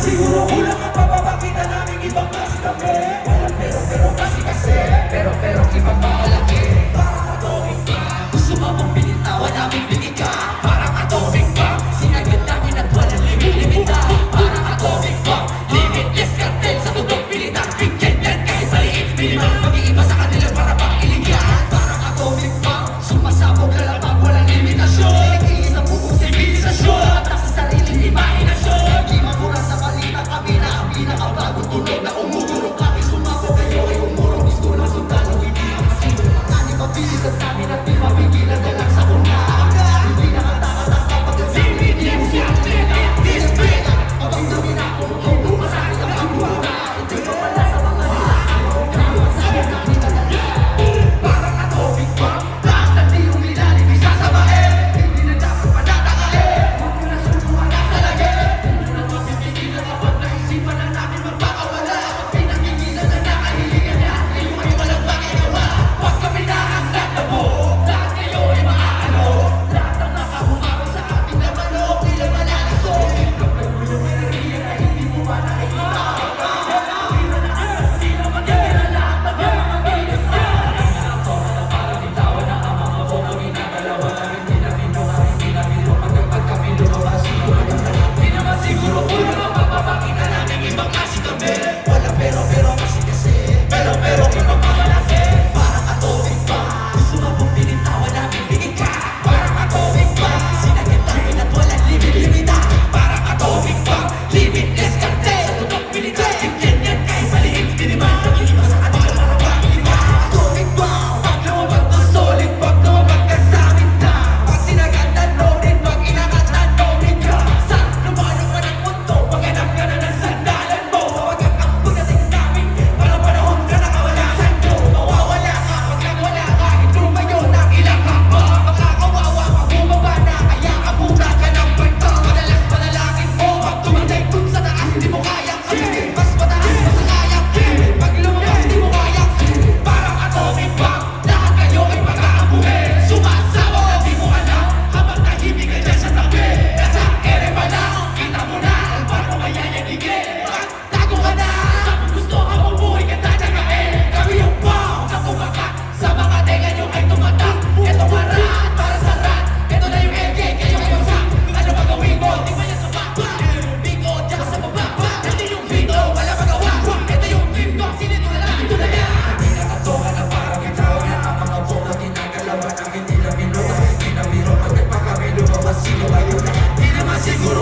Siguro kulang ang papapakita namin ibang klase kami. Walang pero kasi ibang malaki. Parang atomic bomb. Gusto mo mong pinintawan namin bigay ka. Parang atomic bomb. Sinagad namin at walang limit-limita. Parang atomic bomb. Limitless cartel sa tundok pilitan. Bigyan yan kahit maliit. Minimal mag-iiba sa kanila para bang iligyan. Parang atomic bomb. Sumasabog lalapag walang limitasyon. Ikiis ang buong sibilisasyon. At sa sariling imahinasyon. Di mamura sa balita kami na ang pinakabagong tunog na umugurong kami. Sumabog kayo ay umurong. Gusto lang sundalo hindi ang kasino. Mga mabilis at namin at di mapigilan na lang sa una. Hindi nakataka-taka pag ang sili. Yes, captain of this bit. Abang namin ako nung bumasahin ang pagmura. Hindi ko pala sa mga nilaang. Kamasahin namin talaga. Parang atomic bomb. Lahat na di umilalim isasabahin. Hindi na dapat patatakain. Huwag nyo na subuhan na sa lagi. Hindi na mapipigilan kapag naisipan na namin magpakawala. Pag pinagigilan na nakahilingan na kayo ay walang magagawa. Huwag kami nakaklat na buo. Lahat kayo ay maaano. Lahat ang nakahumarang sa ating namanok. Tila malalasok. Kapag mo yung enerhiya na hindi mo ba nakikita. Nakakira na ang sila magiging lahat na ba magigas na. Ako na parang bitawan na ang mga buong ang ginagalawa na hindi na binuha, hindi na biro. Pagkapag kami lumabas, di naman siguro kulang ang papapakita namin ibang klase kami. Wala pero kasi pero ibang mamalaki. Parang atomic bomb. Gusto mo pong pinintawan namin bigay ka. Parang atomic bomb. Sinagad namin at walang limit-limita. Parang atomic bomb. Limitless cartel. Sa tundok pilitan. Bigyan yan kahit maliit. Minimal mag-iiba sa kanila para mag-iba. Atomic bomb. Pag lumabag to solid. Pag lumabag ka sa amin na. Pag sinagad na loaded. Pag inangat na loaded ka. Sa lumanong ka ng mundo. Paghanap ka na ng sandalan mo. Sa wagang ang pagdating namin. Walang panahon ka nakawala sa inyo. Mawawala ka pag nagwala ka. Itumayo ng ilang hamba. Makakawawa ka bumaba na. Kaya abura ka ng kwento. Madalas panalangin mo. Pag tumatay dun sa taas di mo kayang aminin. Mas mataas pa sa kayang pag lumabas di mo kayang parang atomic bomb. Lahat kayo ay mag-aabuhin. Sumasabog na di mo alam. Habang tahimik ka dyan sa tabi. Nasa ere pa lang. Kita mo na ang barko mayayaligin. Tago ka na. Sa kung gusto ka mabuhay ka tatagain. Kami yung bomb na kumakat. Sa mga tenga nyo ay tumatak. Ito marat para sa rat. Ito na yung ege kayo ay wasak. Ano ba gawin mo? Di ba yan sa baba? Bigo dyan ka sa baba. Hindi yung bito wala magawa. Ito yung dream ko. Sinito na lang. Ito na yan. Hindi nakatoka na parang ikaw na ang mga buong na ginagalawan ang hindi na minuta. Hindi na biro pagkat pa kami lumabas. Sino kayo na? Di naman siguro